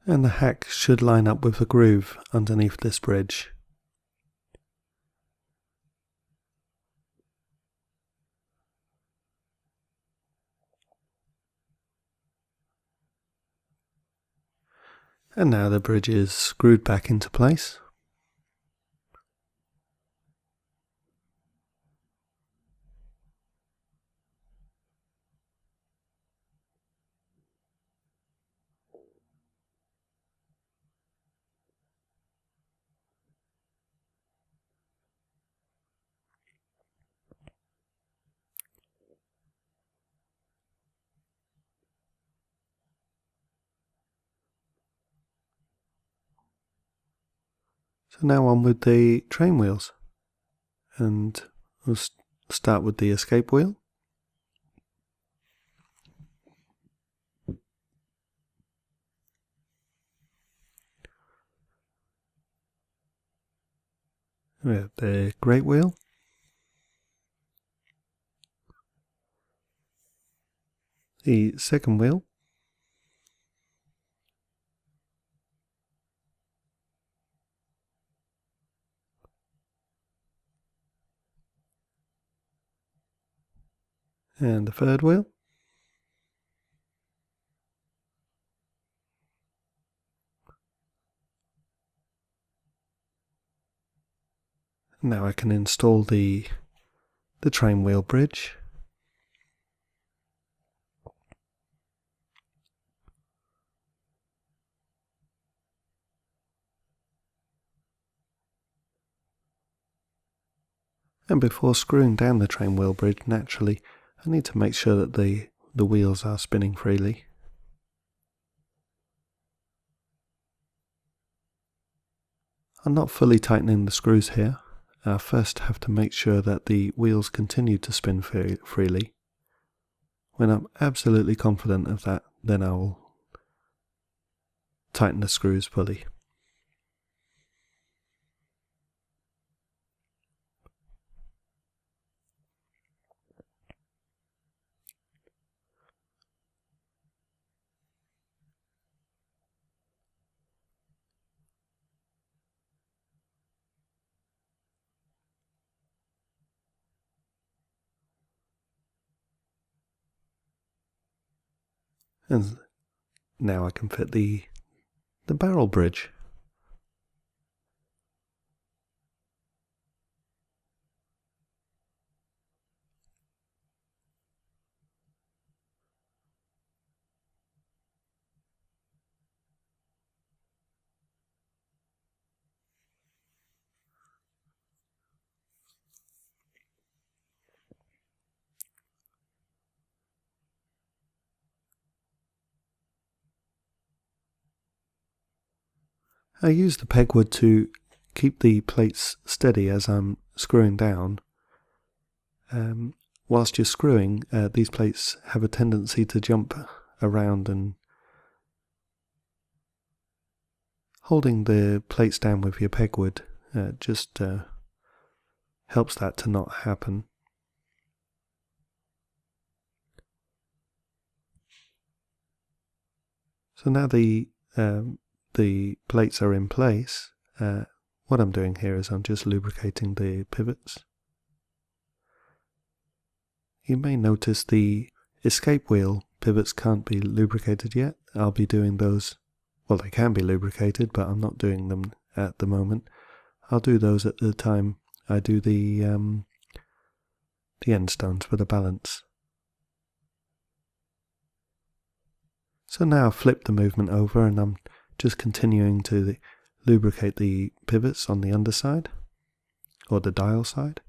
And the hack should line up with the groove underneath this bridge. And now the bridge is screwed back into place. So now on with the train wheels, and we'll start with the escape wheel. We have the great wheel, the second wheel, and the third wheel. Now I can install the train wheel bridge. And before screwing down the train wheel bridge, naturally, I need to make sure that the wheels are spinning freely. I'm not fully tightening the screws here. I first have to make sure that the wheels continue to spin freely. When I'm absolutely confident of that, then I will tighten the screws fully. And now I can fit the barrel bridge. I use the pegwood to keep the plates steady as I'm screwing down. Whilst you're screwing, these plates have a tendency to jump around, and holding the plates down with your pegwood just helps that to not happen. So now the plates are in place. What I'm doing here is I'm just lubricating the pivots. You may notice the escape wheel pivots can't be lubricated yet. I'll be doing those. Well, they can be lubricated, but I'm not doing them at the moment. I'll do those at the time I do the end stones for the balance. So now I've flipped the movement over, and I'm just continuing to lubricate the pivots on the underside, or the dial side.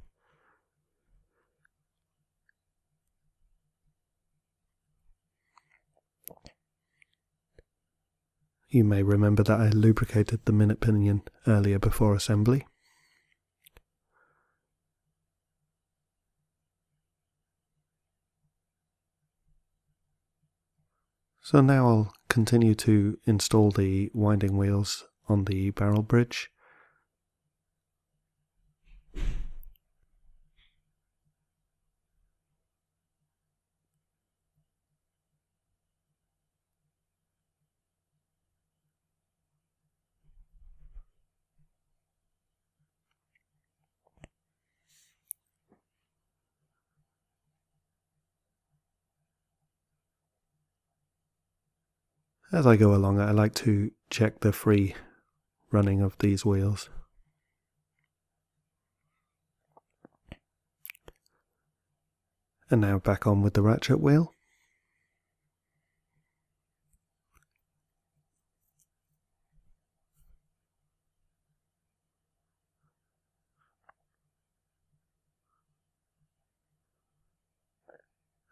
You may remember that I lubricated the minute pinion earlier before assembly. So now I'll continue to install the winding wheels on the barrel bridge. As I go along, I like to check the free running of these wheels. And now back on with the ratchet wheel.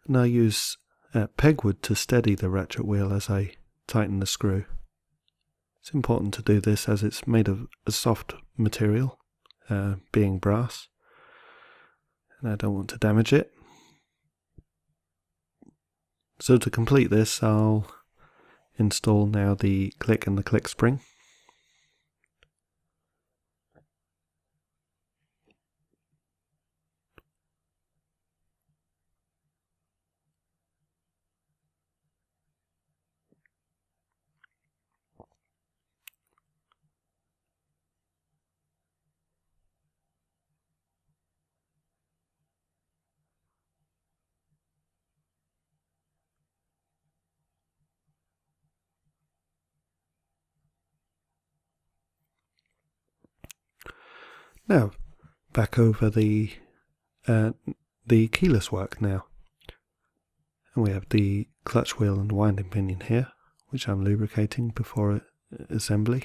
And I use pegwood to steady the ratchet wheel as I tighten the screw. It's important to do this as it's made of a soft material, being brass, and I don't want to damage it. So to complete this, I'll install now the click and the click spring. Now, back over the keyless work now. And we have the clutch wheel and winding pinion here, which I'm lubricating before assembly.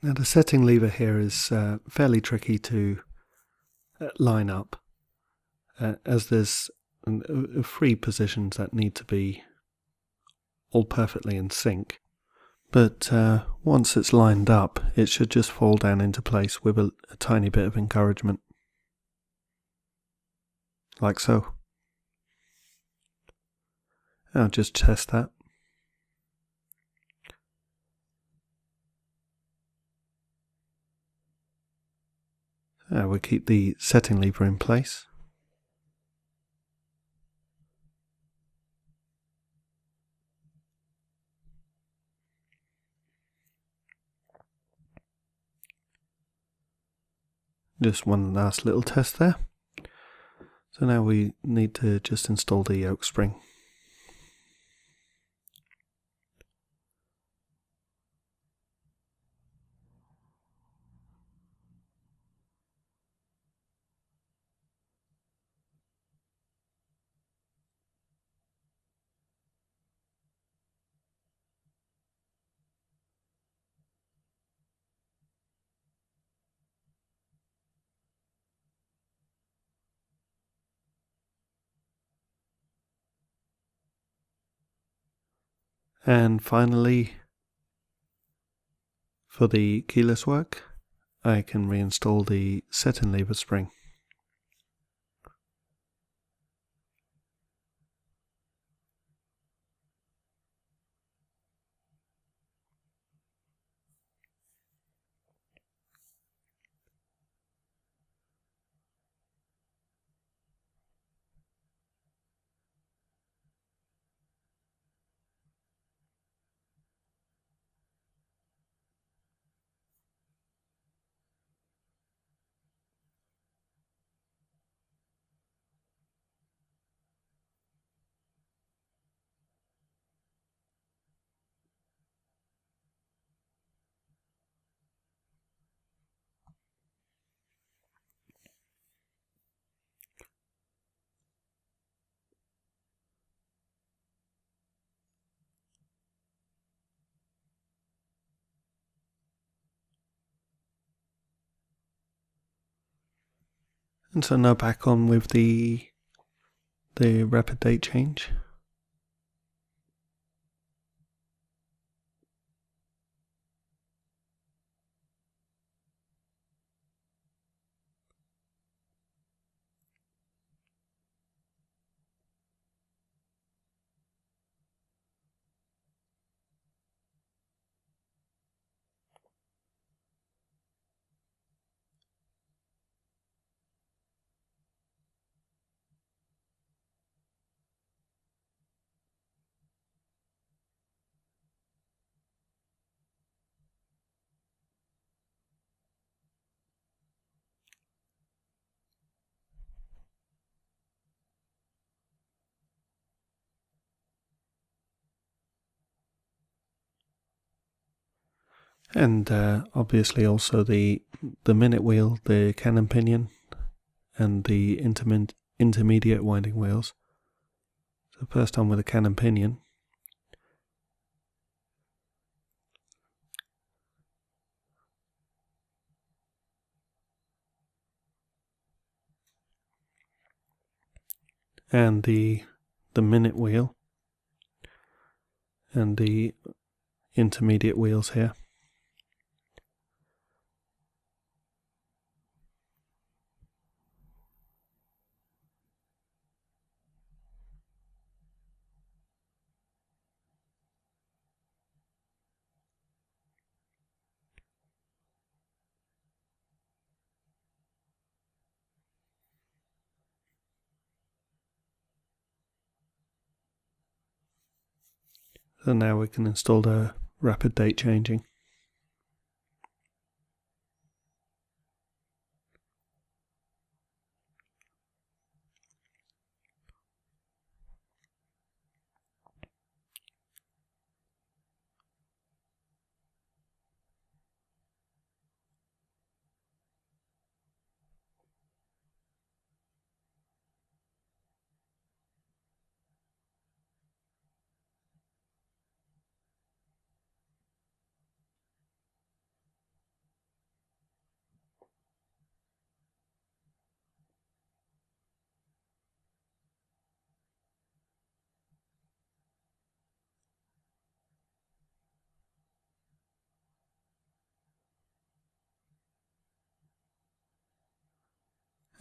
Now the setting lever here is fairly tricky to line up, as there's three positions that need to be all perfectly in sync. But once it's lined up, it should just fall down into place with a tiny bit of encouragement, like so. I'll just test that. We'll keep the setting lever in place. Just one last little test there. So now we need to just install the yoke spring. And finally, For the keyless work, I can reinstall the set-in lever spring. And so now back on with the rapid date change. And obviously also the minute wheel, the cannon pinion, and the intermediate winding wheels. So first on with the cannon pinion. And the minute wheel and the intermediate wheels here. So now we can install the rapid date changing.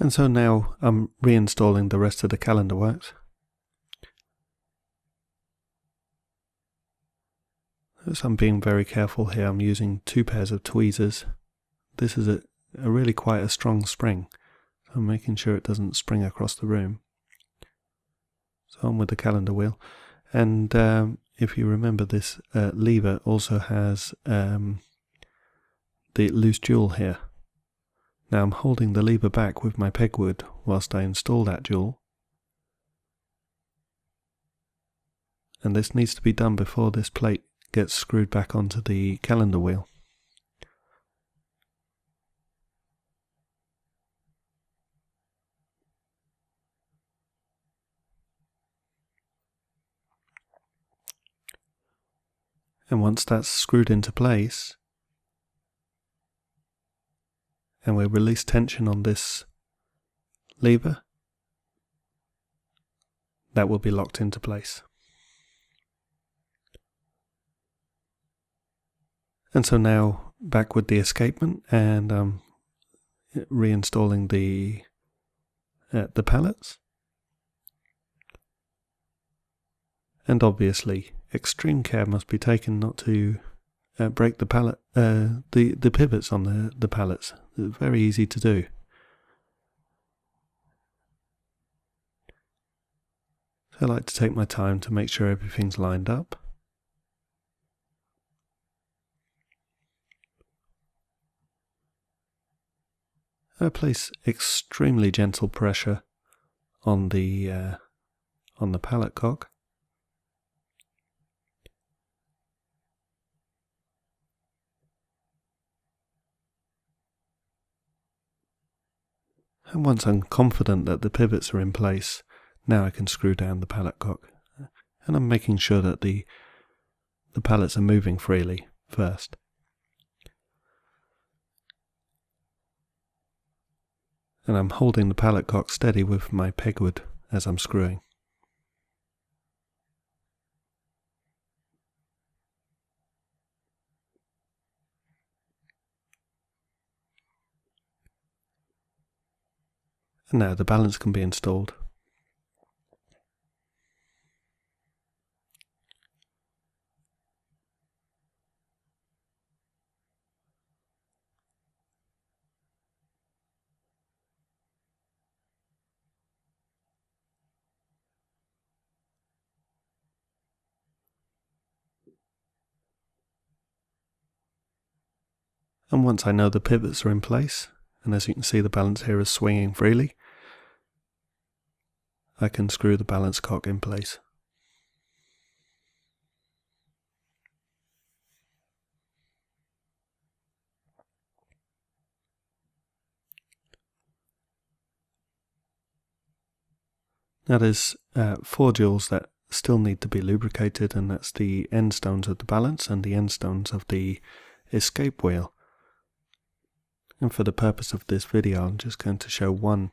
And so now I'm reinstalling the rest of the calendar works. So I'm being very careful here. I'm using 2 pairs of tweezers. This is a really quite a strong spring. So I'm making sure it doesn't spring across the room. So on with the calendar wheel. And if you remember, this lever also has the loose jewel here. Now I'm holding the lever back with my pegwood whilst I install that jewel. And this needs to be done before this plate gets screwed back onto the calendar wheel. And once that's screwed into place, and we release tension on this lever, that will be locked into place. And so now back with the escapement, and I'm reinstalling the pallets. And obviously, extreme care must be taken not to break the the pivots on the pallets. It's very easy to do. So I like to take my time to make sure everything's lined up. I place extremely gentle pressure on the pallet cock. And once I'm confident that the pivots are in place, now I can screw down the pallet cock. And I'm making sure that the pallets are moving freely first. And I'm holding the pallet cock steady with my pegwood as I'm screwing. And now the balance can be installed. And once I know the pivots are in place, and as you can see the balance here is swinging freely, I can screw the balance cock in place. Now there's 4 jewels that still need to be lubricated, and that's the end stones of the balance and the end stones of the escape wheel. And for the purpose of this video, I'm just going to show one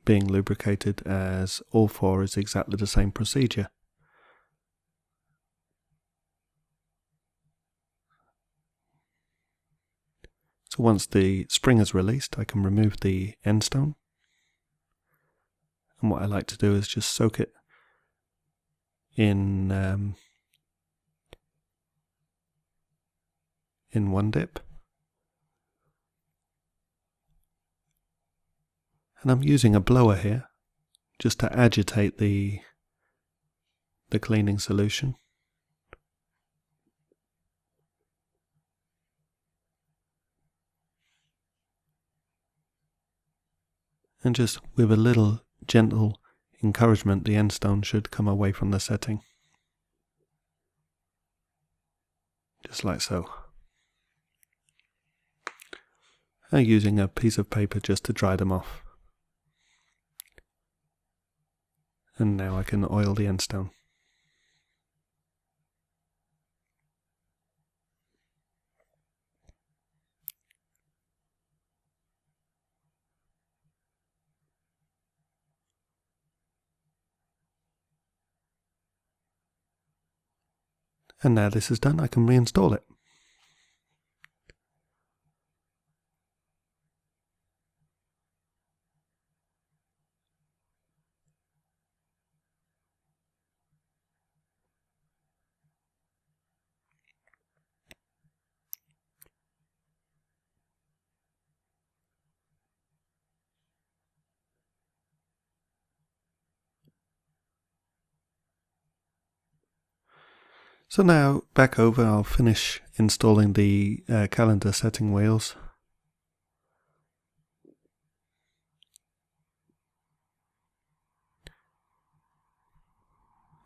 being lubricated, as all 4 is exactly the same procedure. So once the spring is released, I can remove the end stone. And what I like to do is just soak it in one dip. And I'm using a blower here just to agitate the cleaning solution. And just with a little gentle encouragement, the end stone should come away from the setting. Just like so. I'm using a piece of paper just to dry them off. And now I can oil the end stone. And now this is done, I can reinstall it. So now, back over, I'll finish installing the calendar setting wheels.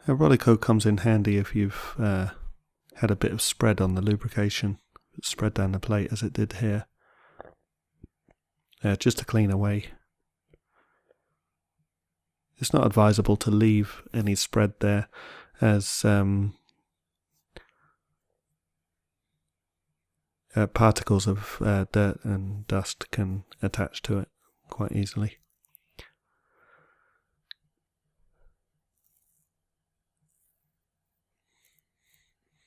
A Roleco comes in handy if you've had a bit of spread on the lubrication, spread down the plate as it did here, just to clean away. It's not advisable to leave any spread there, as particles of dirt and dust can attach to it quite easily.